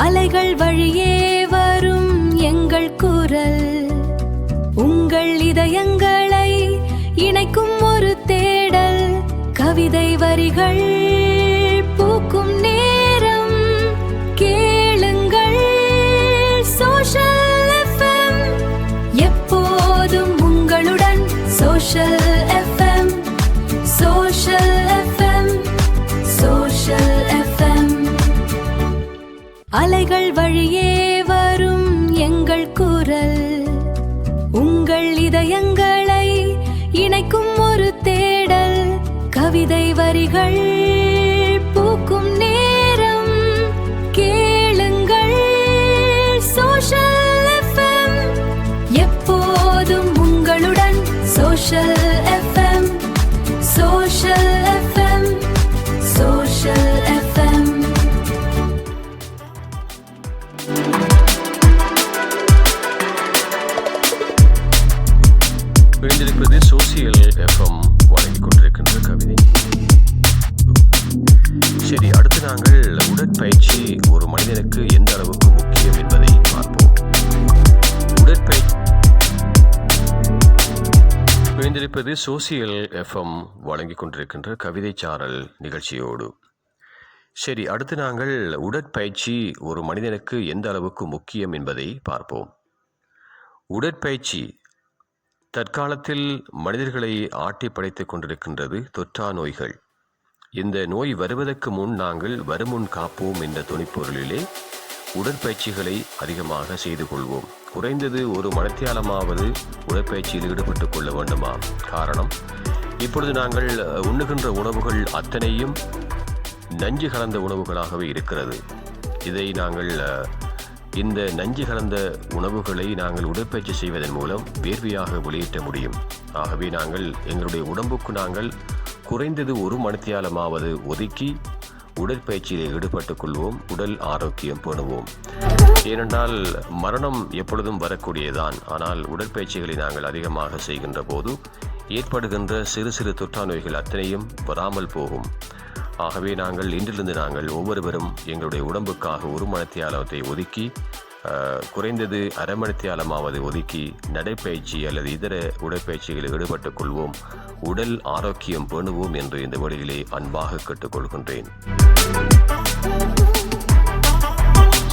அலைகள் வழியே வரும் எங்கள் குரல், உங்கள் இதயங்களை இணைக்கும் ஒரு தேடல். கவிதை வரிகள் பூக்கும் நேரம், கேளுங்கள் சோஷல் எஃப்எம். எப்போதும் உங்களுடன் social FM, social FM, social FM. அலைகள் வழியே வரும் எங்கள் குரல், உங்கள் இதயங்களை இணைக்கும் ஒரு தேடல். கவிதை வரிகள் பூக்கும் நேரம், கேளுங்கள் சோஷல் எஃப்எம். எப்போதும் உங்களுடன் social FM, social FM, social FM. இணைந்திருப்பது சோசியல் எஃப்எம் வழங்கிக் கொண்டிருக்கின்ற கவிதை. சரி, அடுத்து நாங்கள் உடற்பயிற்சி ஒரு மனிதனுக்கு எந்த அளவுக்கு முக்கியம் என்பதை பார்ப்போம். இணைந்திருப்பது சோசியல் எஃப்எம் வழங்கிக் கொண்டிருக்கின்ற கவிதை சாரல் நிகழ்ச்சியோடு. சரி, அடுத்து நாங்கள் உடற்பயிற்சி ஒரு மனிதனுக்கு எந்த அளவுக்கு முக்கியம் என்பதை பார்ப்போம். உடற்பயிற்சி தற்காலத்தில் மனிதர்களை ஆட்டி படைத்துக் கொண்டிருக்கின்றது தொற்றா நோய்கள். இந்த நோய் வருவதற்கு முன் நாங்கள் வருமுன் காப்போம் என்ற துணிப்பொருளிலே உடற்பயிற்சிகளை அதிகமாக செய்து கொள்வோம். குறைந்தது ஒரு மணித்தியாலமாவது உடற்பயிற்சியில் ஈடுபட்டுக் கொள்ள வேண்டுமா? காரணம், இப்பொழுது நாங்கள் உண்ணுகின்ற உணவுகள் அத்தனையும் நஞ்சு கலந்த உணவுகளாகவே இருக்கிறது. இதை நாங்கள் இந்த நஞ்சு கலந்த உணவுகளை நாங்கள் உடற்பயிற்சி செய்வதன் மூலம் வேர்வையாக வெளியேற்ற முடியும். ஆகவே நாங்கள் எங்களுடைய உடம்புக்கு நாங்கள் குறைந்தது ஒரு மணித்தியாலமாவது ஒதுக்கி உடற்பயிற்சியிலே ஈடுபட்டுக் கொள்வோம். உடல் ஆரோக்கியம் பேணுவோம். ஏனென்றால் மரணம் எப்பொழுதும் வரக்கூடியதான். ஆனால் உடற்பயிற்சிகளை நாங்கள் அதிகமாக செய்கின்ற போது ஏற்படுகின்ற சிறு சிறு தொற்றா நோய்கள் அத்தனையும் வராமல் போகும். ஆகவே நாங்கள் இன்றிலிருந்து நாங்கள் ஒவ்வொருவரும் எங்களுடைய உடம்புக்காக ஒரு மணித்தியாலத்தை ஒதுக்கி, குறைந்தது அரை மணித்தியாலமாவது ஒதுக்கி நடைப்பயிற்சி அல்லது இதர உடற்பயிற்சிகளில் ஈடுபட்டுக் கொள்வோம். உடல் ஆரோக்கியம் பேணுவோம் என்று இந்த வழியிலே அன்பாக கேட்டுக்கொள்கின்றேன்.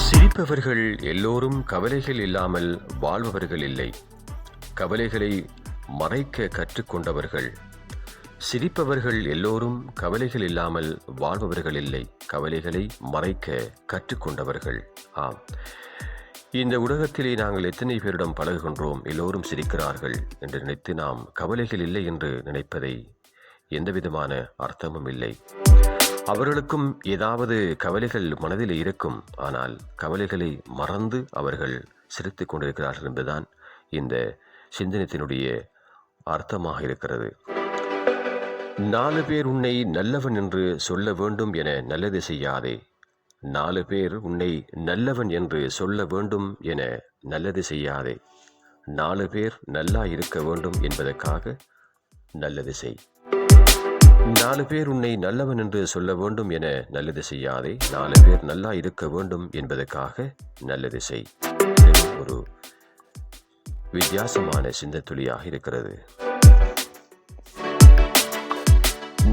சிரிப்பவர்கள் எல்லோரும் கவலைகள் இல்லாமல் வாழ்பவர்கள் இல்லை. கவலைகளை மறைக்க கற்றுக்கொண்டவர்கள். சிரிப்பவர்கள் எல்லோரும் கவலைகள் இல்லாமல் வாழ்பவர்கள் இல்லை, கவலைகளை மறைக்க கற்றுக்கொண்டவர்கள். ஆம், இந்த உலகத்திலே நாங்கள் எத்தனை பேரிடம் பழகுகின்றோம், எல்லோரும் சிரிக்கிறார்கள் என்று நினைத்து நாம் கவலைகள் இல்லை என்று நினைப்பதை எந்தவிதமான அர்த்தமும் இல்லை. அவர்களுக்கும் ஏதாவது கவலைகள் மனதில் இருக்கும். ஆனால் கவலைகளை மறந்து அவர்கள் சிரித்துக் கொண்டிருக்கிறார்கள் என்பதுதான் இந்த சிந்தனத்தினுடைய அர்த்தமாக இருக்கிறது. 4 பேர் உன்னை நல்லவன் என்று சொல்ல வேண்டும் என நல்லது செய்யாதே. 4 பேர் உன்னை நல்லவன் என்று சொல்ல வேண்டும் என நல்லது செய்யாதே. 4 பேர் நல்லா இருக்க வேண்டும் என்பதற்காக நல்லது செய். 4 பேர் உன்னை நல்லவன் என்று சொல்ல வேண்டும் என நல்லது செய்யாதே. 4 பேர் நல்லா இருக்க வேண்டும் என்பதற்காக நல்லது செய். ஒரு வித்தியாசமான சிந்தத்துளியாக இருக்கிறது.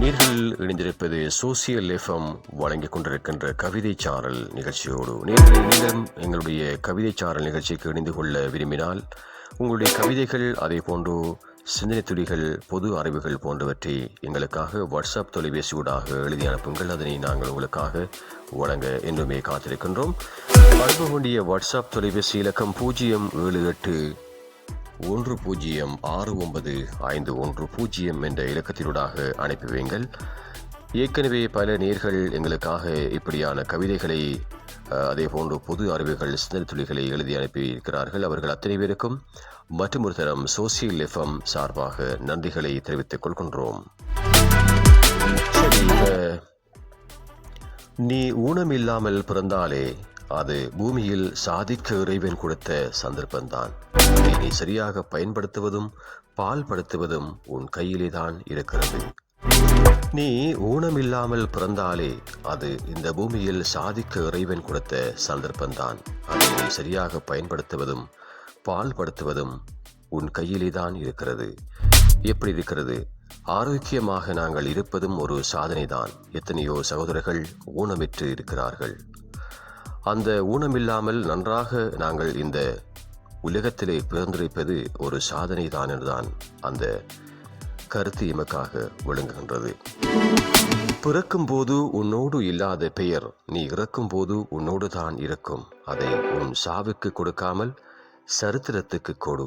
நீர்கள் இணைந்திருப்பது சோசியல் எஃப்எம் வழங்கிக் கொண்டிருக்கின்ற கவிதை சாரல் நிகழ்ச்சியோடு. நீங்களும் எங்களுடைய கவிதை சாரல் நிகழ்ச்சிக்கு இணைந்து கொள்ள விரும்பினால் உங்களுடைய கவிதைகள், அதே போன்று சிந்தனை துளிகள், பொது அறிவுகள் போன்றவற்றை எங்களுக்காக வாட்ஸ்அப் தொலைபேசி ஊடாக எழுதி அனுப்புங்கள். அதனை நாங்கள் உங்களுக்காக வழங்க என்றுமே காத்திருக்கின்றோம். அனுப்ப வேண்டிய வாட்ஸ்அப் தொலைபேசி இலக்கம் 078106951 என்ற இலக்கத்தினூடாக அனுப்பி வையுங்கள். ஏற்கனவே பல நேயர்கள் எங்களுக்காக இப்படியான கவிதைகளை, அதே போன்று பொது அறிவுகள், சிந்தனை துளிகளை எழுதி அனுப்பி இருக்கிறார்கள். அவர்கள் அத்தனை பேருக்கும் மற்றும் ஒரு தரம் சோசியல் எஃப்எம் சார்பாக நன்றிகளை தெரிவித்துக் கொள்கின்றோம். சரி, நீ ஊனமில்லாமல் பிறந்தாலே அது பூமியில் சாதிக்க இறைவன் கொடுத்த சந்தர்ப்பம்தான். நீ சரியாக பயன்படுத்துவதும் பால் படுத்துவதும் உன் கையிலே தான் இருக்கிறது. நீ ஊனமில்லாமல் பிறந்தாலே அது இந்த பூமியில் சாதிக்க இறைவன் கொடுத்த சந்தர்ப்பம்தான். அதை நீ சரியாக பயன்படுத்துவதும் பால்படுத்துவதும் உன் கையிலே தான் இருக்கிறது. எப்படி இருக்கிறது? ஆரோக்கியமாக நாங்கள் இருப்பதும் ஒரு சாதனைதான். எத்தனையோ சகோதரர்கள் ஊனமிற்று இருக்கிறார்கள். அந்த ஊனமில்லாமல் நன்றாக நாங்கள் இந்த உலகத்திலே பிறந்திருப்பது ஒரு சாதனை தான் என்றுதான் அந்த கருத்து எமக்காக விளங்குகின்றது. பிறக்கும் போது உன்னோடு இல்லாத பெயர் நீ இறக்கும் போது உன்னோடு தான் இருக்கும். அதை உன் சாவுக்கு கொடுக்காமல் சரித்திரத்துக்கு கொடு.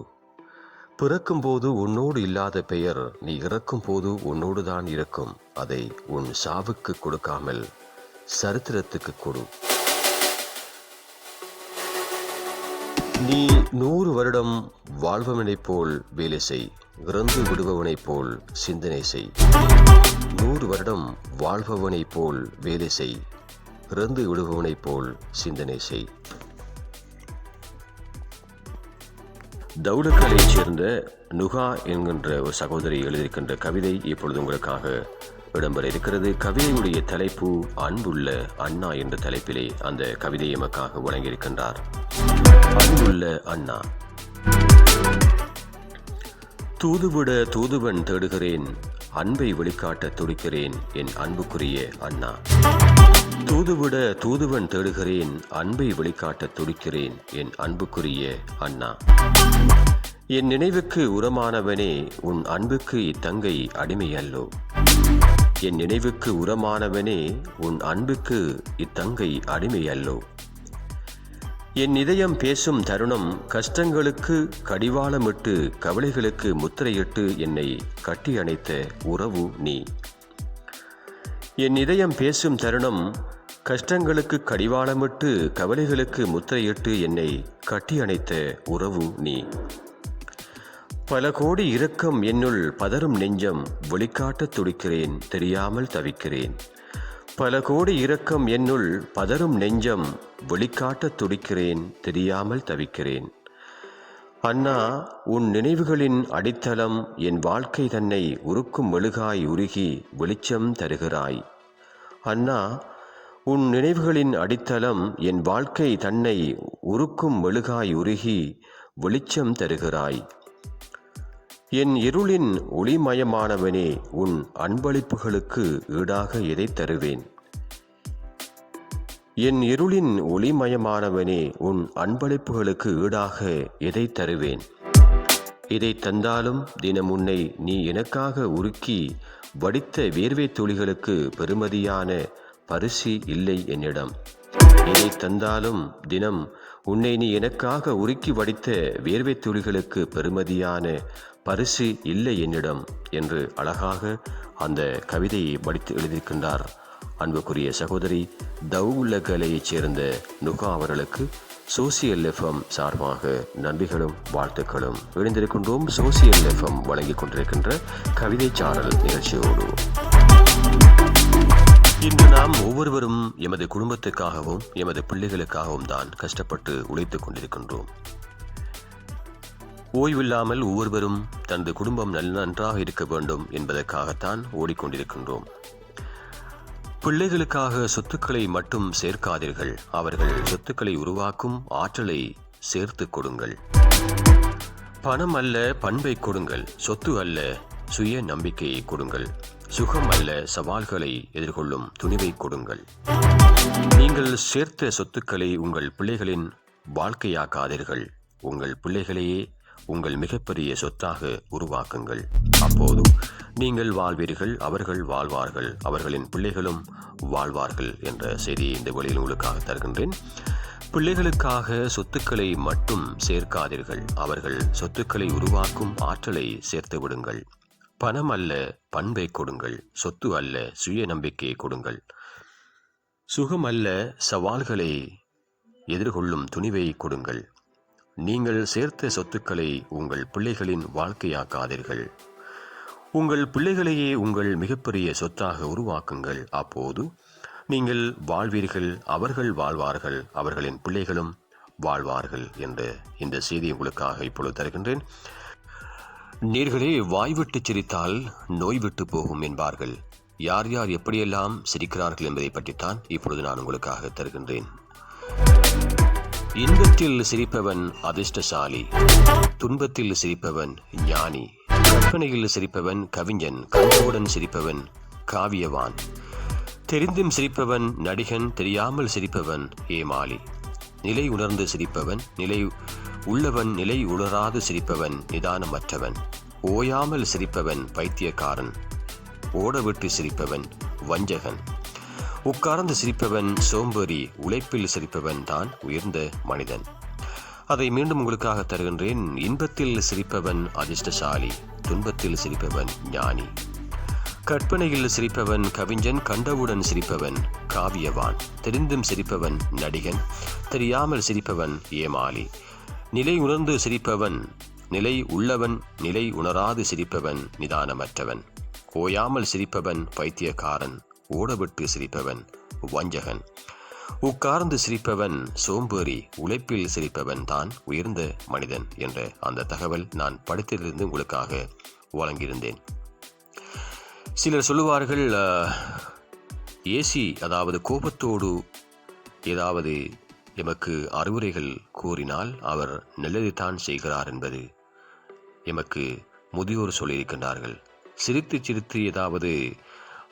பிறக்கும் போது உன்னோடு இல்லாத பெயர் நீ இறக்கும் போது உன்னோடு தான் இருக்கும். அதை உன் சாவுக்கு கொடுக்காமல் சரித்திரத்துக்கு கொடு. நீ 100 வருடம் வாழ்பவனைப் போல் வேலை செய், இறந்து விடுபவனைப் போல் சிந்தனை செய். 100 வருடம் வாழ்பவனைப் போல் வேலை செய், இறந்து விடுபவனைப் போல் சிந்தனை செய். தௌலக்கலையைச் சேர்ந்த நுகா என்கின்ற ஒரு சகோதரி எழுதியிருக்கின்ற கவிதை இப்பொழுது உங்களுக்காக இடம்பெற இருக்கிறது. கவிதையுடைய தலைப்பு அன்புள்ள அண்ணா என்ற தலைப்பிலே அந்த கவிதை எமக்காக வழங்கியிருக்கின்றார். அன்புள்ள அண்ணா. தூதுவிட தூதுவன் தேடுகிறேன், அன்பை வெளிக்காட்ட துடிக்கிறேன் என் அன்புக்குரிய அண்ணா. தூதுவிட தூதுவன் தேடுகிறேன், அன்பை வெளிக்காட்ட துடிக்கிறேன் என் அன்புக்குரிய அண்ணா. என் நினைவுக்கு உரமானவனே, உன் அன்புக்கு இத்தங்கை அடிமை அல்லோ. என் நினைவுக்கு உரமானவனே, உன் அன்புக்கு இத்தங்கை அடிமை அல்லோ. என் இதயம் பேசும் தருணம், கஷ்டங்களுக்கு கடிவாளமிட்டு கவலைகளுக்கு முத்திரையிட்டு என்னை கட்டி அணைத்த உறவு நீ. என் இதயம் பேசும் தருணம், கஷ்டங்களுக்கு கடிவாளமிட்டு கவலைகளுக்கு முத்திரையிட்டு என்னை கட்டி அணைத்த உறவு நீ. பல கோடி இரக்கம் என்னுள் பதறும் நெஞ்சம், வெளிக்காட்ட துடிக்கிறேன் தெரியாமல் தவிக்கிறேன். பல கோடி இரக்கம் என்னுள் பதறும் நெஞ்சம், வெளிக்காட்ட துடிக்கிறேன் தெரியாமல் தவிக்கிறேன். அண்ணா, உன் நினைவுகளின் அடித்தளம் என் வாழ்க்கை தன்னை உருக்கும் மெழுகாய் உருகி வெளிச்சம் தருகிறாய். அண்ணா, உன் நினைவுகளின் அடித்தளம் என் வாழ்க்கை தன்னை உருக்கும் மெழுகாய் உருகி வெளிச்சம் தருகிறாய். என் இருளின் ஒளிமயமானவனே, உன் அன்பளிப்புகளுக்கு ஈடாக எதை தருவேன். என் இருளின் ஒளிமயமானவனே, உன் அன்பளிப்புகளுக்கு ஈடாக எதை தருவேன். இதை தந்தாலும் தினம் உன்னை நீ எனக்காக உருக்கி வடித்த வேர்வை துளிகளுக்கு பெறுமதியான பரிசு இல்லை என்னிடம். இதை தந்தாலும் தினம் உன்னை நீ எனக்காக உருக்கி வடித்த வேர்வை துளிகளுக்கு பெறுமதியான பரிசு இல்லை என்னிடம் என்று அழகாக அந்த கவிதையை படித்து எழுதியிருக்கின்றார் அன்புக்குரிய சகோதரி தௌலகலையைச் சேர்ந்த நுகா அவர்களுக்கு சோசியல் எஃப்எம் சார்பாக நன்றிகளும் வாழ்த்துக்களும். இணைந்திருக்கின்றோம் சோசியல் எஃப்எம் வழங்கிக் கொண்டிருக்கின்ற கவிதை சாரல் நிகழ்ச்சியோடு. இன்று நாம் ஒவ்வொருவரும் எமது குடும்பத்துக்காகவும் எமது பிள்ளைகளுக்காகவும் தான் கஷ்டப்பட்டு உழைத்துக் கொண்டிருக்கின்றோம். ஓய்வில்லாமல் ஒவ்வொருவரும் தனது குடும்பம் நன்றாக இருக்க வேண்டும் என்பதற்காகத்தான் ஓடிக்கொண்டிருக்கின்றோம். பிள்ளைகளுக்காக சொத்துக்களை மட்டும் சேர்க்காதீர்கள், அவர்கள் சொத்துக்களை உருவாக்கும் ஆற்றலை சேர்த்து கொடுங்கள். பணம் அல்ல பண்பை கொடுங்கள், சொத்து அல்ல சுய நம்பிக்கையை கொடுங்கள், சுகம் அல்ல சவால்களை எதிர்கொள்ளும் துணிவை கொடுங்கள். நீங்கள் சேர்த்த சொத்துக்களை உங்கள் பிள்ளைகளின் வாழ்க்கையாக்காதீர்கள், உங்கள் பிள்ளைகளையே உங்கள் மிகப்பெரிய சொத்தாக உருவாக்குங்கள். அப்போது நீங்கள் வாழ்வீர்கள், அவர்கள் வாழ்வார்கள், அவர்களின் பிள்ளைகளும் வாழ்வார்கள் என்ற செய்தியை இந்த வழியில் உங்களுக்காக தருகின்றேன். பிள்ளைகளுக்காக சொத்துக்களை மட்டும் சேர்க்காதீர்கள், அவர்கள் சொத்துக்களை உருவாக்கும் ஆற்றலை சேர்த்து விடுங்கள். பணம் அல்ல பண்பை கொடுங்கள், சொத்து அல்ல சுய நம்பிக்கையை கொடுங்கள், சுகம் அல்ல சவால்களை எதிர்கொள்ளும் துணிவை கொடுங்கள். நீங்கள் சேர்த்த சொத்துக்களை உங்கள் பிள்ளைகளின் வாழ்க்கையாக்காதீர்கள், உங்கள் பிள்ளைகளையே உங்கள் மிகப்பெரிய சொத்தாக உருவாக்குங்கள். அப்போது நீங்கள் வாழ்வீர்கள், அவர்கள் வாழ்வார்கள், அவர்களின் பிள்ளைகளும் வாழ்வார்கள் என்ற இந்த செய்தி உங்களுக்காக இப்பொழுது தருகின்றேன். நேர்களே, வாய்விட்டு சிரித்தால் நோய் விட்டு போகும் என்பார்கள். யார் யார் எப்படியெல்லாம் சிரிக்கிறார்கள் என்பதை பற்றித்தான் இப்பொழுது நான் உங்களுக்காக தருகின்றேன். இன்பத்தில் சிரிப்பவன் அதிர்ஷ்டசாலி, துன்பத்தில் சிரிப்பவன் ஞானி, கற்பனையில் சிரிப்பவன் கவிஞன், கண்ணுடன் சிரிப்பவன் காவியவான், தெரிந்தும் சிரிப்பவன் நடிகன், தெரியாமல் சிரிப்பவன் ஏமாளி, நிலை உணர்ந்து சிரிப்பவன் நிலை உள்ளவன், நிலை உணராது சிரிப்பவன் நிதானமற்றவன், ஓயாமல் சிரிப்பவன் பைத்தியக்காரன், ஓடவிட்டு சிரிப்பவன் வஞ்சகன், உட்கார்ந்து சிரிப்பவன் சோம்பேறி, உழைப்பில் சிரிப்பவன் தான் உயர்ந்த மனிதன். அதை மீண்டும் உங்களுக்காக தருகின்றேன். இன்பத்தில் சிரிப்பவன் அதிர்ஷ்டசாலி, துன்பத்தில் சிரிப்பவன் ஞானி, கற்பனையில் சிரிப்பவன் கவிஞன், கண்டவுடன் சிரிப்பவன் காவியவான், தெரிந்தும் சிரிப்பவன் நடிகன், தெரியாமல் சிரிப்பவன் ஏமாளி, நிலை உணர்ந்து சிரிப்பவன் நிலை உள்ளவன், நிலை உணராது சிரிப்பவன் நிதானமற்றவன், ஓயாமல் சிரிப்பவன் பைத்தியக்காரன், ஓடவிட்டு சிரிப்பவன் வஞ்சகன், உட்கார்ந்து சிரிப்பவன் சோம்பேறி, உழைப்பில் சிரிப்பவன் தான் உயர்ந்த மனிதன் என்ற அந்த தகவல் நான் படித்திலிருந்து உங்களுக்காக வழங்கியிருந்தேன். சிலர் சொல்லுவார்கள், ஏசி அதாவது கோபத்தோடு ஏதாவது எமக்கு அறிவுரைகள் கூறினால் அவர் நல்லதைத்தான் செய்கிறார் என்பது எமக்கு முதியோர் சொல்லியிருக்கின்றார்கள். சிரித்து சிரித்து ஏதாவது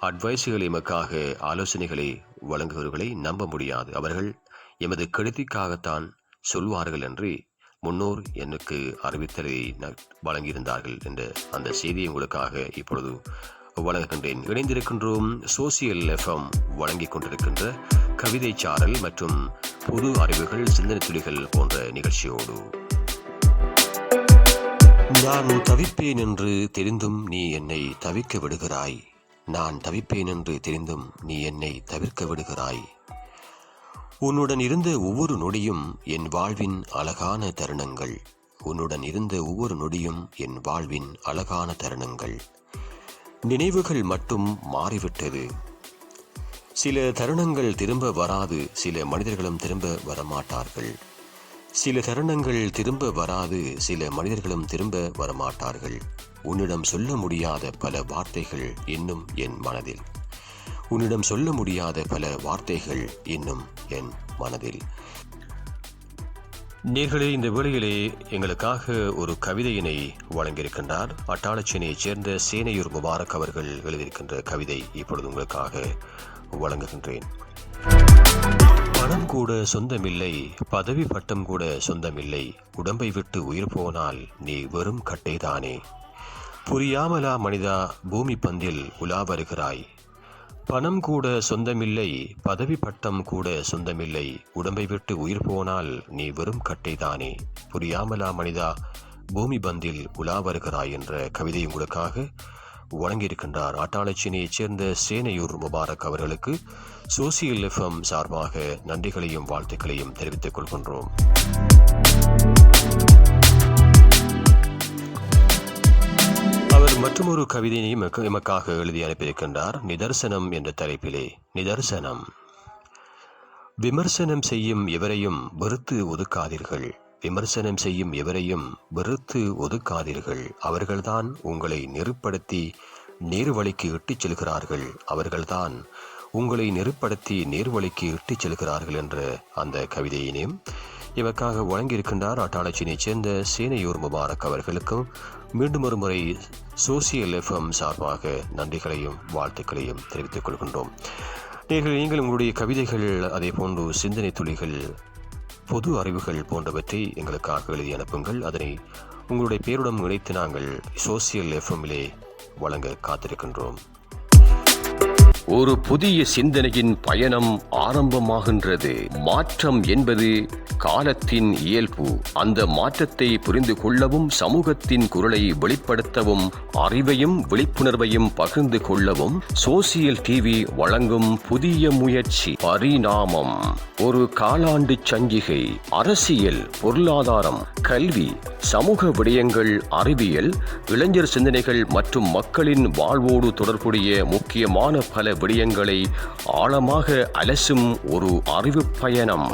அட்வைஸுகள் எமக்காக ஆலோசனைகளை வழங்குபவர்களை நம்ப முடியாது. அவர்கள் எமது கெடுதிக்காகத்தான் சொல்வார்கள் என்று முன்னோர் எனக்கு அறிவித்தலை வழங்கியிருந்தார்கள் என்ற அந்த செய்தியை உங்களுக்காக இப்பொழுது வழங்குகின்றேன். இணைந்திருக்கின்றோம் சோசியல் எஃப்எம் வழங்கிக் கொண்டிருக்கின்ற கவிதை சாரல் மற்றும் பொது அறிவுகள், சிந்தனை துளிகள் போன்ற நிகழ்ச்சியோடு. நான் தவிப்பேன் என்று தெரிந்தும் நீ என்னை தவிக்க விடுகிறாய், நான் தவிப்பேன் என்று தெரிந்தும் நீ என்னை தவிர்க்க விடுகிறாய், உன்னுடன் இருந்த ஒவ்வொரு நொடியும் என் வாழ்வின் அழகான தருணங்கள், உன்னுடன் இருந்த ஒவ்வொரு நொடியும் என் வாழ்வின் அழகான தருணங்கள், நினைவுகள் மட்டும் மாறிவிட்டது, சில தருணங்கள் திரும்ப வராது, சில மனிதர்களும் திரும்ப வரமாட்டார்கள், சில தருணங்கள் திரும்ப வராது, சில மனிதர்களும் திரும்ப வரமாட்டார்கள், உன்னிடம் சொல்ல முடியாத பல வார்த்தைகள் இன்னும் என் மனதில், உன்னிடம் சொல்ல முடியாத பல வார்த்தைகள் இன்னும் என் மனதில். நேர்களே, இந்த வேளையிலே எங்களுக்காக ஒரு கவிதையினை வழங்கியிருக்கின்றார். அட்டாளச்சேனையைச் சேர்ந்த சேனையூர் முபாரக் அவர்கள் எழுதியிருக்கின்ற கவிதை இப்பொழுது உங்களுக்காக வழங்குகின்றேன். பணம் கூட சொந்தமில்லை, பதவி பட்டம் கூட சொந்தமில்லை, உடம்பை விட்டு உயிர் போனால் நீ வெறும் கட்டைதானே, புரியாமலா மனிதா பூமி பந்தில் உலா வருகிறாய், பணம் கூட சொந்தமில்லை, பதவி பட்டம் கூட சொந்தமில்லை, உடம்பை விட்டு உயிர் போனால் நீ வெறும் கட்டைதானே, புரியாமலா மனிதா பூமி பந்தில் உலா வருகிறாய் என்ற கவிதை உங்களுக்காக வழங்கியிருக்கின்றார். அட்டாளச்சேனையைச் சேர்ந்த சேனையூர் முபாரக் அவர்களுக்கு சோசியல் எஃப்எம் சார்பாக நன்றிகளையும் வாழ்த்துக்களையும் தெரிவித்துக் கொள்கின்றோம். அவர் மற்றொரு கவிதையையும் எமக்காக எழுதி அனுப்பியிருக்கின்றார். நிதர்சனம் என்ற தலைப்பிலே. நிதர்சனம். விமர்சனம் செய்யும் எவரையும் வெறுத்து ஒதுக்காதீர்கள், விமர்சனம் செய்யும் எவரையும் வெறுத்து ஒதுக்காதீர்கள், அவர்கள்தான் உங்களை நெருப்படுத்தி நேர்வழிக்கு இட்டுச் செல்கிறார்கள், அவர்கள்தான் உங்களை நெருப்படுத்தி நேர்வழிக்கு இட்டுச் செல்கிறார்கள் என்ற அந்த கவிதையினையும் இவக்காக வழங்கியிருக்கின்றார். அட்டாளச்சேனையைச் சேர்ந்த சேனையூர் முபாரக் அவர்களுக்கும் மீண்டும் ஒரு முறை சோசியல் எஃப்எம் சார்பாக நன்றிகளையும் வாழ்த்துக்களையும் தெரிவித்துக் கொள்கின்றோம். நீங்கள் உங்களுடைய கவிதைகள், அதே போன்று சிந்தனை துளிகள், பொது அறிவுகள் போன்றவற்றை எங்களுக்காக எழுதி அனுப்புங்கள். அதனை உங்களுடைய பேருடன் இணைத்து நாங்கள் சோசியல் எஃப்எம்மிலே வழங்க காத்திருக்கின்றோம். ஒரு புதிய சிந்தனையின் பயணம் ஆரம்பமாகின்றது. மாற்றம் என்பது காலத்தின் இயல்பு. அந்த மாற்றத்தை புரிந்து கொள்ளவும், சமூகத்தின் குரலை வெளிப்படுத்தவும், அறிவையும் விழிப்புணர்வையும் பகிர்ந்து கொள்ளவும் சோசியல் டிவி வழங்கும் புதிய முயற்சி பரிணாமம். ஒரு காலாண்டு சஞ்சிகை. அரசியல், பொருளாதாரம், கல்வி, சமூக விடயங்கள், அறிவியல், இளைஞர் சிந்தனைகள் மற்றும் மக்களின் வாழ்வோடு தொடர்புடைய முக்கியமான பல விடயங்களை ஆழமாக அலசும் ஒரு அறிவு பயணம்.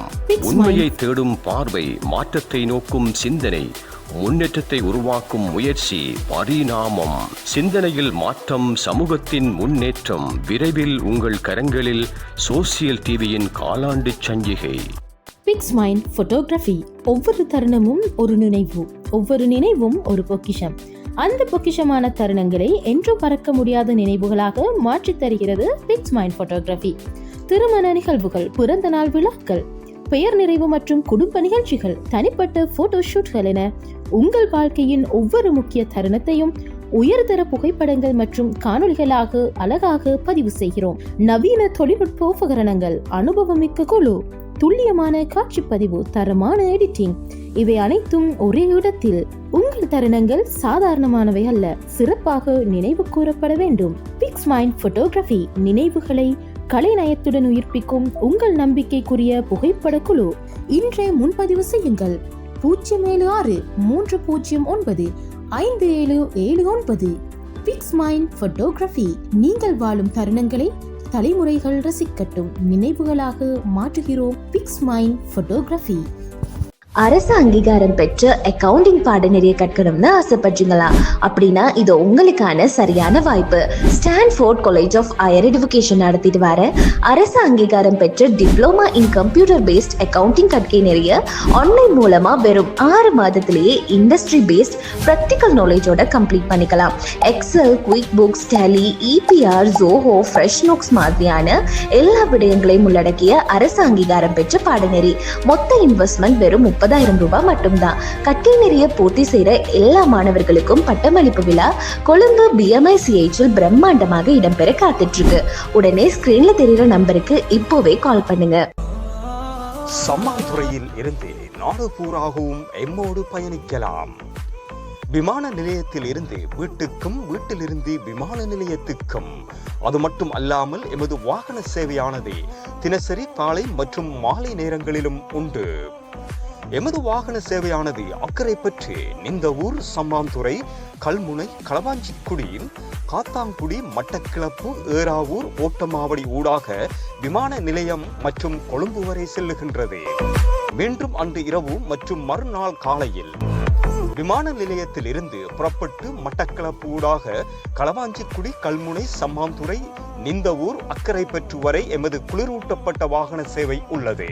உண்மையை தேடும் பார்வை, மாற்றத்தை நோக்கும் சிந்தனை, முன்னேற்றத்தை உருவாக்கும் முயற்சி பரிணாமம். சிந்தனையில் மாற்றம், சமூகத்தின் முன்னேற்றம். விரைவில் உங்கள் கரங்களில் சோசியல் டிவியின் காலாண்டு சஞ்சிகை. Fix Mind Photography. ஒவ்வொரு தருணமும் ஒரு நினைவு, ஒவ்வொரு நினைவும் ஒரு பொக்கிஷம். அந்த பொக்கிஷமான தருணங்களை என்றும் மறக்க முடியாத நினைவுகளாக மாற்றித் தருகிறது பிக்ஸ் மைண்ட் போட்டோகிராஃபி. திருமண நிகழ்வுகள், பிறந்த நாள் விழாக்கள், பெயர் நிறைவு மற்றும் குடும்ப நிகழ்ச்சிகள், தனிப்பட்ட போட்டோ ஷூட்கள் என உங்கள் வாழ்க்கையின் ஒவ்வொரு முக்கிய தருணத்தையும் உயர்தர புகைப்படங்கள் மற்றும் காணொளிகளாக அழகாக பதிவு செய்கிறோம். நவீன தொழில்நுட்ப உபகரணங்கள், அனுபவமிக்க குழு, துல்லியமான காட்சி பதிவு, தரமான எடிட்டிங், இவை அனைத்தும் ஒரே இடத்தில். உங்கள் தருணங்கள் சாதாரணமானவை அல்ல, சிறப்பாக நினைவு கூறப்பட வேண்டும். பிக்ஸ் மைண்ட் போட்டோகிராஃபி நினைவுகளை கலைநயத்துடன் உயிர்ப்பிக்கும் உங்கள் நம்பிக்கைக்குரிய புகைப்பட குழு. இன்றே முன்பதிவு செய்யுங்கள். 076-309-5779. Pix Mind Photography. நீங்கள் வாழும் தருணங்களை தலைமுறைகள் ரசிக்கட்டும் நினைவுகளாக மாற்றுகிறோம். Pix Mind Photography. அரசு அங்கீகாரம் பெற்ற அக்கவுண்டிங் பாடநெறியை கற்கணும்னு ஆசைப்படுறீங்களா? அப்படின்னா இது உங்களுக்கான சரியான வாய்ப்பு. Stanford college of higher education நடத்திட்டு வர அரசு அங்கீகாரம் பெற்ற diploma in computer based accounting கற்கை நெறிய ஆன்லைன் மூலமா வெறும் 6 மாதத்திலேயே இண்டஸ்ட்ரி பேஸ்ட் ப்ராக்டிக்கல் நாலேஜோட கம்ப்ளீட் பண்ணிக்கலாம். Excel, QuickBooks, Tally, EPR, Zoho, fresh notes மாதிரியான எல்லா விடயங்களையும் உள்ளடக்கிய அரசு அங்கீகாரம் பெற்ற பாடநெறி. மொத்த இன்வெஸ்ட்மெண்ட் வெறும் 30,000 ரூபாய் மட்டும்தான். கற்கை நெறிய பூர்த்தி செய்யற எல்லா மாணவர்களுக்கும் பட்டமளிப்பு விழா கொழும்பு BMICH பிரம்மாண்டமாக இடம்பெற காத்துட்டு இருக்கு. உடனே ஸ்கிரீன்ல தெரியுற நம்பருக்கு இப்போவே கால் பண்ணுங்க. சம்மாந்துறையில் இருந்து நாடு பூராகவும் எம்மோடு பயணிக்கலாம். விமான நிலையத்தில் இருந்து வீட்டுக்கும், வீட்டிலிருந்து விமான நிலையத்துக்கும். அது மட்டும் அல்லாமல் எமது வாகன சேவையானது தினசரி காலை மற்றும் மாலை நேரங்களிலும் உண்டு. எமது வாகன சேவையானது அக்கறை பற்றி நிந்தவூர், சம்மாந்துறை, கல்முனை, களவாஞ்சிக்குடி, காத்தாங்குடி, மட்டக்கிளப்பு, ஏறாவூர், ஓட்டமாவடி ஊடாக விமான நிலையம் மற்றும் கொழும்பு வரை செல்லுகின்றது. மீண்டும் அன்று இரவு மற்றும் மறுநாள் காலையில் விமான நிலையத்தில் இருந்து புறப்பட்டு மட்டக்களப்பு ஊடாக களவாஞ்சிக்குடி, கல்முனை, சம்மாந்துறை, நிந்தவூர், அக்கரை பெற்று வரை எமது குளிரூட்டப்பட்ட வாகன சேவை உள்ளது.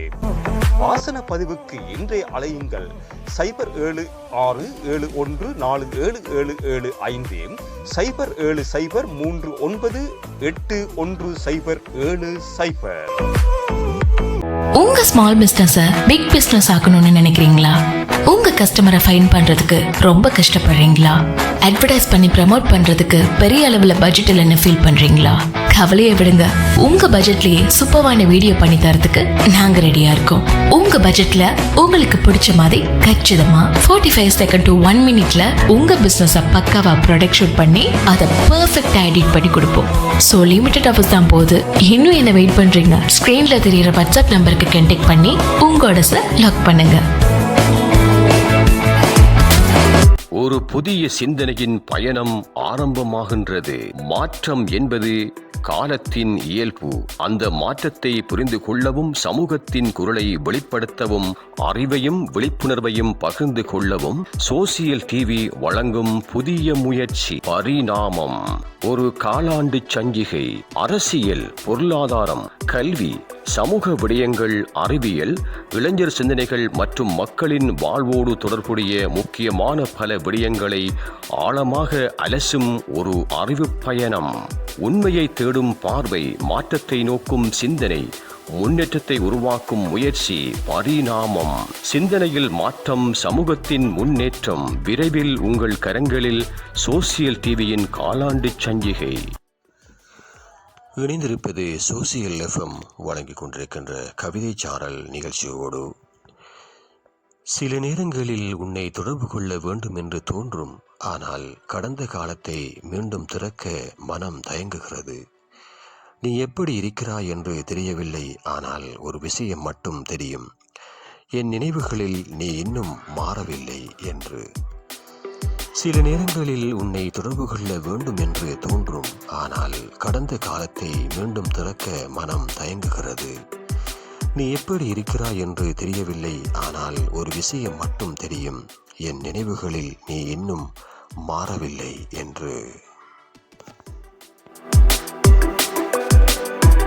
வாசன பதிவுக்கு இன்றைய அலையுங்கள் 0766714775, 0770398170. உங்க ஸ்மால் பிசினஸ பிக் பிசினஸ் ஆக்கணும்னு நினைக்கிறீங்களா? உங்க கஸ்டமரை ஃபைன் பண்றதுக்கு ரொம்ப கஷ்டப்படுறீங்களா? அட்வர்டைஸ் பண்ணி ப்ரமோட் பண்றதுக்கு பெரிய அளவுல பட்ஜெட் இல்லைன்னு ஃபீல் பண்றீங்களா? கவலையை விடுங்க. உங்க பட்ஜெட்லயே சூப்பரான வீடியோ பண்ணி தரதுக்கு நாங்க ரெடியா இருக்கோம். உங்க பட்ஜெட்ல உங்களுக்கு பிடிச்ச மாதிரி கச்சிதமா 45 செகண்ட் to 1 மினிட்ல உங்க பிசினஸ பக்காவா ப்ராடக்ட் ஷூட் பண்ணி அதை பெர்ஃபெக்ட்டா எடிட் பண்ணி கொடுப்போம். சோ லிமிடெட் ஆஃபர்ஸ் தான் போகுது. இன்னும் என்ன வெயிட் பண்றீங்க? ஸ்கிரீன்ல தெரியுற வாட்ஸ்அப் நம்பருக்கு கான்டாக்ட் பண்ணி உங்களோட லாக் பண்ணுங்க. ஒரு புதிய சிந்தனையின் பயணம் ஆரம்பமாகின்றது. மாற்றம் என்பது காலத்தின் இயல்பு. அந்த மாற்றத்தை புரிந்து கொள்ளவும், சமூகத்தின் குரலை வெளிப்படுத்தவும், அறிவையும் விழிப்புணர்வையும் பகிர்ந்து கொள்ளவும் சோசியல் டிவி வழங்கும் புதிய முயற்சி பரிணாமம். ஒரு காலாண்டு சஞ்சிகை. அரசியல், பொருளாதாரம், கல்வி, சமூக விடயங்கள், அறிவியல், இளைஞர் சிந்தனைகள் மற்றும் மக்களின் வாழ்வோடு தொடர்புடைய முக்கியமான பல விடயங்களை ஆழமாக அலசும் ஒரு அறிவு பயணம். உண்மையை தேடும் பார்வை, மாற்றத்தை நோக்கும் சிந்தனை, முன்னேற்றத்தை உருவாக்கும் முயற்சி பரிணாமம். சிந்தனையில் மாற்றம், சமூகத்தின் முன்னேற்றம். விரைவில் உங்கள் கரங்களில் சோசியல் டிவியின் காலாண்டு சஞ்சிகை. இணைந்திருப்பது சோசியல் FM வழங்கிக் கொண்டிருக்கின்ற கவிதை சாரல் நிகழ்ச்சியோடு. சில நேரங்களில் உன்னை தொடர்பு கொள்ள வேண்டும் என்று தோன்றும். ஆனால் கடந்த காலத்தை மீண்டும் திறக்க மனம் தயங்குகிறது. நீ எப்படி இருக்கிறாய் என்று தெரியவில்லை. ஆனால் ஒரு விஷயம் மட்டும் தெரியும். என் நினைவுகளில் நீ இன்னும் மாறவில்லை என்று. சில நேரங்களில் உன்னை தொடர்பு கொள்ள வேண்டும் என்று தோன்றும். ஆனால் கடந்த காலத்தை மீண்டும் திறக்க மனம் தயங்குகிறது. நீ எப்படி இருக்கிறாய் என்று தெரியவில்லை. ஆனால் ஒரு விஷயம் மட்டும் தெரியும். என் நினைவுகளில் நீ இன்னும் மாறவில்லை என்று.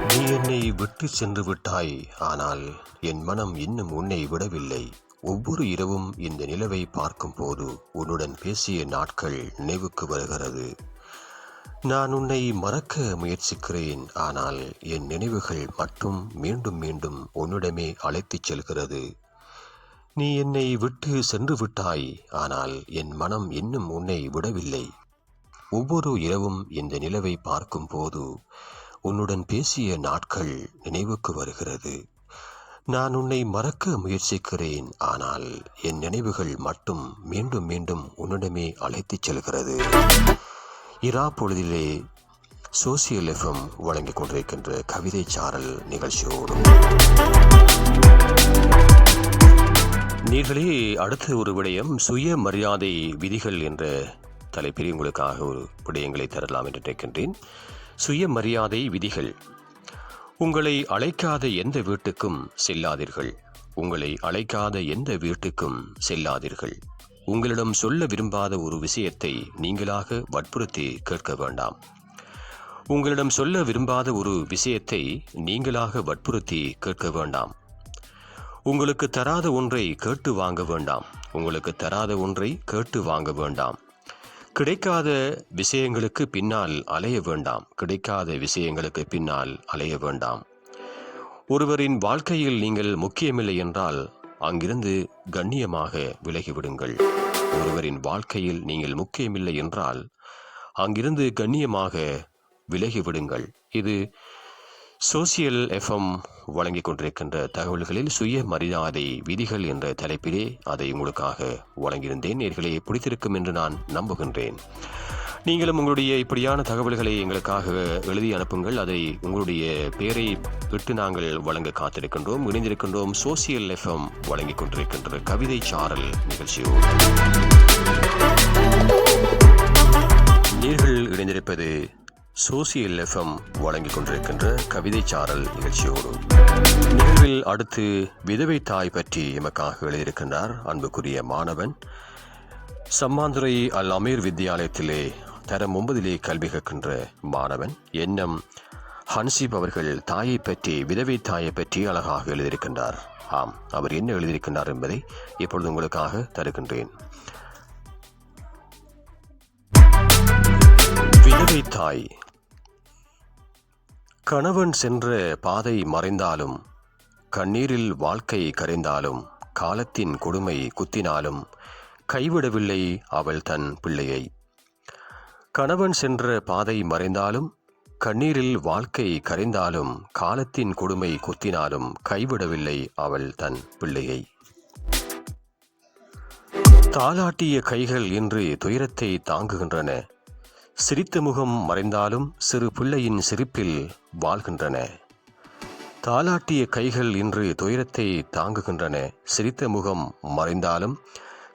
நீ என்னை விட்டு சென்று விட்டாய், ஆனால் என் மனம் இன்னும் உன்னை விடவில்லை. ஒவ்வொரு இரவும் இந்த நிலவை பார்க்கும் போது உன்னுடன் பேசிய நாட்கள் நினைவுக்கு வருகிறது. நான் உன்னை மறக்க முயற்சிக்கிறேன், ஆனால் என் நினைவுகள் மட்டும் மீண்டும் மீண்டும் உன்னிடமே அழைத்துச் செல்கிறது. நீ என்னை விட்டு சென்று விட்டாய், ஆனால் என் மனம் இன்னும் உன்னை விடவில்லை. ஒவ்வொரு இரவும் இந்த நிலவை பார்க்கும் போது உன்னுடன் பேசிய நாட்கள் நினைவுக்கு வருகிறது. நான் உன்னை மறக்க முயற்சிக்கிறேன், ஆனால் என் நினைவுகள் மட்டும் மீண்டும் மீண்டும் உன்னிடமே அழைத்துச் செல்கிறது. இரா பொழுதிலே சோசியல் எஃப்எம் வழங்கிக் கொண்டிருக்கின்ற கவிதை சாரல் நிகழ்ச்சியோடு நீர்களே, அடுத்த ஒரு விடயம் சுயமரியாதை விதிகள் என்ற தலைப்பில் உங்களுக்காக ஒரு விடயங்களை தரலாம் என்று நினைக்கின்றேன். சுயமரியாதை விதிகள். உங்களை அழைக்காத எந்த வீட்டுக்கும் செல்லாதீர்கள். உங்களை அழைக்காத எந்த வீட்டுக்கும் செல்லாதீர்கள். உங்களிடம் சொல்ல விரும்பாத ஒரு விஷயத்தை நீங்களாக வற்புறுத்தி கேட்க வேண்டாம். உங்களிடம் சொல்ல விரும்பாத ஒரு விஷயத்தை நீங்களாக வற்புறுத்தி கேட்க வேண்டாம். உங்களுக்கு தராத ஒன்றை கேட்டு வாங்க வேண்டாம். உங்களுக்கு தராத ஒன்றை கேட்டு வாங்க வேண்டாம். கிடைக்காத விஷயங்களுக்கு பின்னால் அலைய வேண்டாம். கிடைக்காத விஷயங்களுக்கு பின்னால் அலைய வேண்டாம். ஒருவரின் வாழ்க்கையில் நீங்கள் முக்கியமில்லை என்றால் அங்கிருந்து கண்ணியமாக விலகிவிடுங்கள். ஒருவரின் வாழ்க்கையில் நீங்கள் முக்கியமில்லை என்றால் அங்கிருந்து கண்ணியமாக விலகிவிடுங்கள். இது சோசியல் எஃப்எம் வழங்கிக் கொண்டிருக்கின்ற தகவல்களில் சுயமரியாதை விதிகள் என்ற தலைப்பிலே அதை உங்களுக்காக வழங்கியிருந்தேன். நேயர்களே, பிடித்திருக்கும் என்று நான் நம்புகின்றேன். நீங்களும் உங்களுடைய இப்படியான தகவல்களை எங்களுக்காக எழுதி அனுப்புங்கள். அதை உங்களுடைய பெயரை விட்டு நாங்கள் வழங்க காத்திருக்கின்றோம். இணைந்திருக்கின்றோம் சோசியல் எஃப்எம் வழங்கிக் கொண்டிருக்கின்ற கவிதை சாரல் நிகழ்ச்சியோடு. நீங்கள் இணைந்திருப்பது சோசியல் எஃப்எம் வழங்கிக் கொண்டிருக்கின்ற கவிதை சாரல் நிகழ்ச்சியோடு. நிகழ்வில் அடுத்து விதவை தாய் பற்றி எமக்காக எழுதியிருக்கின்றார் அன்புக்குரிய மாணவன். சம்மாந்துறை அல் அமீர் வித்தியாலயத்திலே தரம் 9 கல்வி கற்கின்ற மாணவன் என்எம் ஹன்சிப் அவர்கள் தாயை பற்றி, விதவை தாயை பற்றி அழகாக எழுதியிருக்கின்றார். ஆம், அவர் என்ன எழுதியிருக்கின்றார் என்பதை இப்பொழுது உங்களுக்காக தருகின்றேன். விதவை தாய். கணவன் சென்ற பாதை மறைந்தாலும், கண்ணீரில் வாழ்க்கை கரைந்தாலும், காலத்தின் கொடுமை குத்தினாலும் கைவிடவில்லை அவள் தன் பிள்ளையை. கணவன் சென்ற பாதை மறைந்தாலும், கண்ணீரில் வாழ்க்கை கரைந்தாலும், காலத்தின் கொடுமை குத்தினாலும் கைவிடவில்லை அவள் தன் பிள்ளையை. தாலாட்டிய கைகள் இன்று துயரத்தை தாங்குகின்றன. சிரித்த முகம் மறைந்தாலும் சிறு பிள்ளையின் சிரிப்பில் வாழ்கின்றன. தாலாட்டிய கைகள் இன்று துயரத்தை தாங்குகின்றன. சிரித்த முகம் மறைந்தாலும்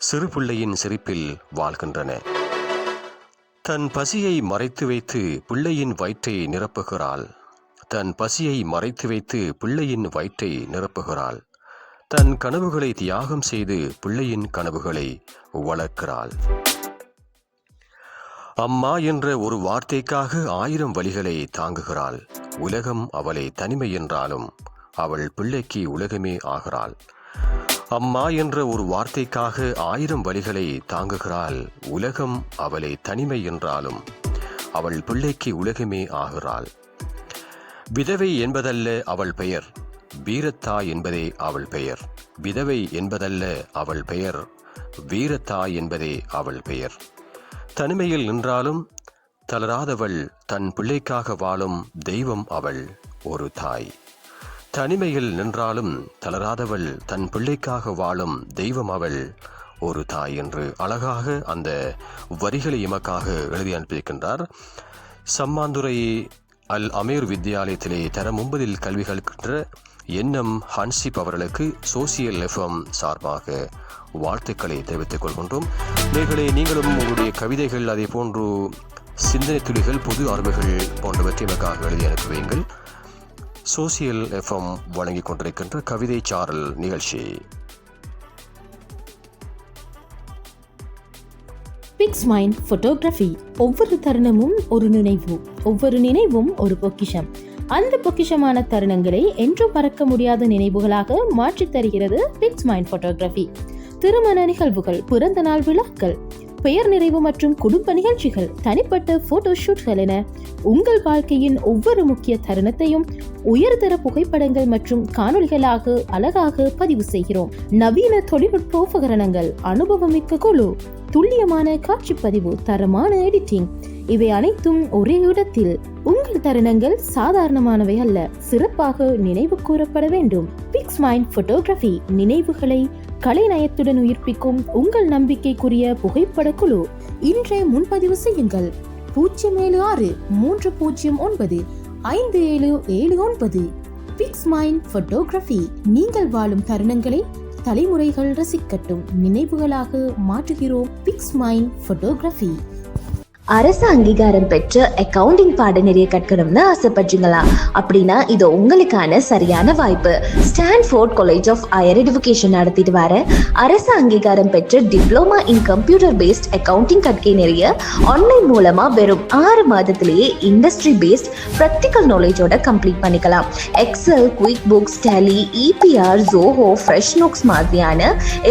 சிறு பிள்ளையின் சிரிப்பில் வாழ்கின்றன. தன் பசியை மறைத்து வைத்து பிள்ளையின் வயிற்றை நிரப்புகிறாள். தன் பசியை மறைத்து வைத்து பிள்ளையின் வயிற்றை நிரப்புகிறாள். தன் கனவுகளை தியாகம் செய்து பிள்ளையின் கனவுகளை வளர்க்கிறாள். அம்மா என்ற ஒரு வார்த்தைக்காக 1000 வலிகளை தாங்குகிறாள். உலகம் அவளை தனிமை என்றாலும் அவள் பிள்ளைக்கு உலகமே ஆகிறாள். அம்மா என்ற ஒரு வார்த்தைக்காக 1000 வலிகளை தாங்குகிறாள். உலகம் அவளை தனிமை என்றாலும் அவள் பிள்ளைக்கு உலகமே ஆகிறாள். விதவை என்பதல்ல அவள் பெயர், வீரத்தாய் என்பதே அவள் பெயர். விதவை என்பதல்ல அவள் பெயர், வீரத்தாய் என்பதே அவள் பெயர். தனிமையில் நின்றாலும் தளராதவள், தன் பிள்ளைக்காக வாழும் தெய்வம் அவள் ஒரு தாய். தனிமையில் நின்றாலும் தளராதவள், தன் பிள்ளைக்காக வாழும் தெய்வம் அவள் ஒரு தாய் என்று அழகாக அந்த வரிகளை எமக்காக எழுதி அனுப்பியிருக்கின்றார். சம்மாந்துறை அல் அமீர் வித்தியாலயத்திலே தரம் 9 கல்வி கற்கின்ற என்எம் ஹன்சிப் அவர்களுக்கு சோசியல் எஃப்எம் சார்பாக வாழ்த்துக்களை தெரிவித்துக் கொள்கின்றோம். நீங்களும் உங்களுடைய கவிதைகள், அதே போன்று சிந்தனை துளிகள், பொது அறிவுகள் போன்றவற்றை எமக்காக எழுதி அனுப்புவீங்கள். சோசியல் எஃப்எம் வழங்கிக் கொண்டிருக்கின்ற கவிதை சாரல் நிகழ்ச்சி. Pix Mind Photography. ஒவ்வொரு தருணமும் ஒரு நினைவு, ஒவ்வொரு நினைவும் ஒரு பொக்கிஷம். அந்த பொக்கிஷமான தருணங்களை என்றும் மறக்க முடியாத நினைவுகளாக மாற்றித் தருகிறது பிக்ஸ் மைண்ட் போட்டோகிராஃபி. திருமண நிகழ்வுகள், பிறந்த நாள் விழாக்கள், பெயர் நிறைவு மற்றும் குடும்ப நிகழ்ச்சிகள், தனிப்பட்ட போட்டோ ஷூட்கள் என உங்கள் வாழ்க்கையின் ஒவ்வொரு முக்கிய தருணத்தையும் உயர்தர புகைப்படங்கள் மற்றும் காணொளிகளாக அழகாக பதிவு செய்கிறோம். நவீன தொழில்நுட்ப உபகரணங்கள், அனுபவமிக்க குழு, துல்லியமான காட்சி பதிவு, தரமான எடிட்டிங், இவை அனைத்தும் ஒரே இடத்தில். உங்கள் தருணங்கள் சாதாரணமானவை அல்ல, சிறப்பாக நினைவு கூறப்பட வேண்டும். பிக்ஸ் மைண்ட் போட்டோகிராஃபி நினைவுகளை கலைநயத்துடன் உயிர்ப்பிக்கும் உங்கள் நம்பிக்கைக்குரிய புகைப்பட குழு. இன்றே முன்பதிவு செய்யுங்கள். 07630095779. Pix Mind Photography. நீங்கள் வாழும் தருணங்களை தலைமுறைகள் ரசிக்கட்டும், நினைவுகளாக மாற்றுகிறோம். Pix Mind Photography. அரசு அங்கீகாரம் பெற்ற அக்கவுண்டிங் பாடநெறியை கற்கணும்னு ஆசைப்படுறீங்களா? அப்படின்னா இது உங்களுக்கான சரியான வாய்ப்பு. Stanford college of higher education நடத்திட்டு வர அரசு அங்கீகாரம் பெற்ற diploma in computer based accounting கற்கை நெறிய ஆன்லைன் மூலமா வெறும் 6 மாதத்திலேயே இண்டஸ்ட்ரி பேஸ்ட் ப்ராக்டிக்கல் நாலேஜோட கம்ப்ளீட் பண்ணிக்கலாம். Excel, QuickBooks, Tally, EPR, Zoho, fresh notes மாதிரியான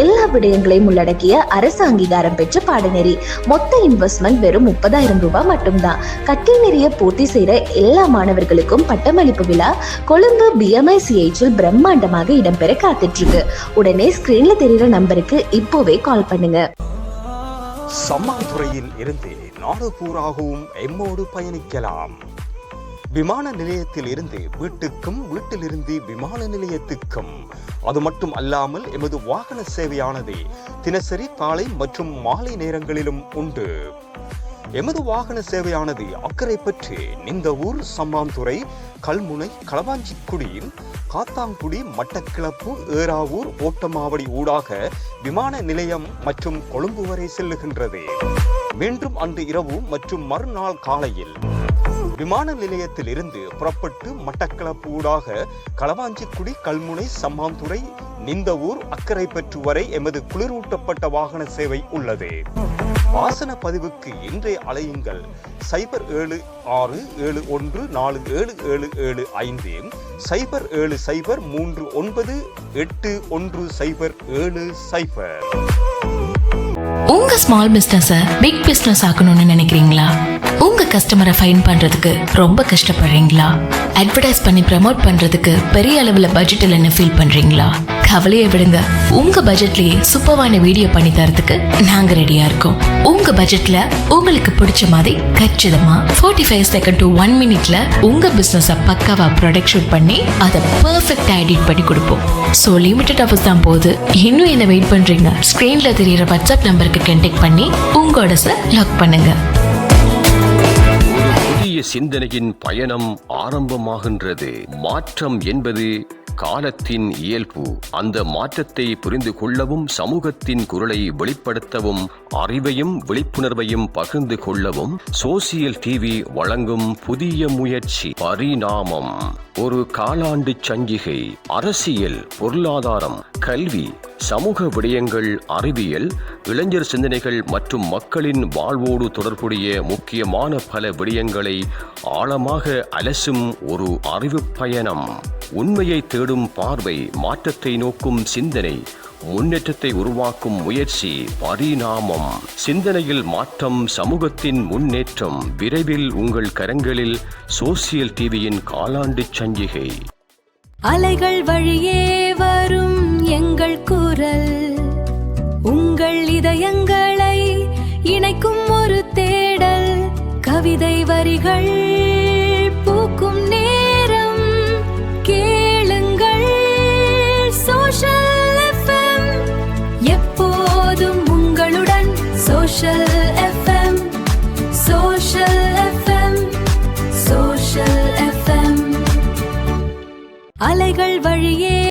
எல்லா விடயங்களையும் உள்ளடக்கிய அரசு அங்கீகாரம் பெற்ற பாடநெறி. மொத்த இன்வெஸ்ட்மெண்ட் வெறும் 30,000 ரூபாய் மட்டும்தான். கற்கை நெறிய பூர்த்தி செய்யற எல்லா மாணவர்களுக்கும் பட்டமளிப்பு விழா கொழும்பு BMICHல் பிரம்மாண்டமாக இடம்பெற காத்துட்டு இருக்கு. உடனே ஸ்கிரீன்ல தெரியுற நம்பருக்கு இப்போவே கால் பண்ணுங்க. சம்மாந்துறையில் இருந்து நாடு பூராகவும் எம்மோடு பயணிக்கலாம். விமான நிலையத்தில் இருந்து வீட்டுக்கும், வீட்டிலிருந்து விமான நிலையத்துக்கும். அது மட்டும் அல்லாமல் எமது வாகன சேவையானது தினசரி காலை மற்றும் மாலை நேரங்களிலும் உண்டு. எமது வாகன சேவையானது அக்கரைப்பற்று, நிந்தவூர், சம்மாந்துறை, கல்முனை, களவாஞ்சிக்குடி, காத்தாங்குடி, மட்டக்கிளப்பு, ஏறாவூர், ஓட்டமாவடி ஊடாக விமான நிலையம் மற்றும் கொழும்பு வரை செல்லுகின்றது. மீண்டும் அன்று இரவு மற்றும் மறுநாள் காலையில் விமான நிலையத்தில் இருந்து புறப்பட்டு மட்டக்களப்பு ஊடாக களவாஞ்சிக்குடி, கல்முனை, சம்மாந்துறை, நிந்தவூர், அக்கரைப்பற்று வரை எமது குளிரூட்டப்பட்ட வாகன சேவை உள்ளது. ஆசன பதிவுக்கு இன்றைய அலையுங்கள் 0767147775 0770398170. உங்க ஸ்மால் பிசினஸ பிக் பிசினஸ் ஆக்கணும்னு நினைக்கிறீங்களா? உங்க கஸ்டமரை ஃபைன் பண்றதுக்கு ரொம்ப கஷ்டப்படுறீங்களா? அட்வர்டைஸ் பண்ணி ப்ரமோட் பண்றதுக்கு பெரிய அளவுல பட்ஜெட் இல்லைன்னு ஃபீல் பண்றீங்களா? கவலையை விடுங்க. உங்க பட்ஜெட்லயே சூப்பரான வீடியோ பண்ணி தரதுக்கு நாங்க ரெடியா இருக்கோம். உங்க பட்ஜெட்ல உங்களுக்கு பிடிச்ச மாதிரி கச்சிதமா 45 செகண்ட் to 1 மினிட்ல உங்க பிசினஸ பக்காவா ப்ராடக்ட் ஷூட் பண்ணி அதை பெர்ஃபெக்ட்டா எடிட் பண்ணி கொடுப்போம். சோ லிமிடெட் ஆஃபர்ஸ் தான் போது. இன்னும் என்ன வெயிட் பண்றீங்க? ஸ்கிரீன்ல தெரியுற வாட்ஸ்அப் நம்பருக்கு கான்டாக்ட் பண்ணி உங்க ஆர்டர்ஸை லாக் பண்ணுங்க. புதிய சிந்தனையின் பயணம் ஆரம்பமாகின்றது. மாற்றம் என்பது காலத்தின் இயல்பு. அந்த மாற்றத்தை புரிந்து கொள்ளவும், சமூகத்தின் குரலை வெளிப்படுத்தவும், அறிவையும் விழிப்புணர்வையும் பகிர்ந்து கொள்ளவும் சோசியல் டிவி வழங்கும் புதிய முயற்சி பரிணாமம். ஒரு காலாண்டு சஞ்சிகை. அரசியல், பொருளாதாரம், கல்வி, சமூக விடயங்கள், அறிவியல், இளைஞர் சிந்தனைகள் மற்றும் மக்களின் வாழ்வோடு தொடர்புடைய முக்கியமான பல விடயங்களை ஆழமாக அலசும் ஒரு அறிவு பயணம். உண்மையை தேடும் பார்வை, மாற்றத்தை நோக்கும் சிந்தனை, முன்னேற்றத்தை உருவாக்கும் முயற்சி பரிணாமம். சிந்தனையில் மாற்றம், சமூகத்தின் முன்னேற்றம். விரைவில் உங்கள் கரங்களில் சோசியல் டிவியின் காலாண்டு சஞ்சிகை. அலைகள் வழியே வரும் எங்கள் குரல், உங்கள் இதயங்களை இணைக்கும் ஒரு தேடல். கவிதை வரிகள் பூக்கும் நேரம், கேளுங்கள் சோஷல் FM. எப்போதும் உங்களுடன் social FM, social FM, social FM. அலைகள் வழியே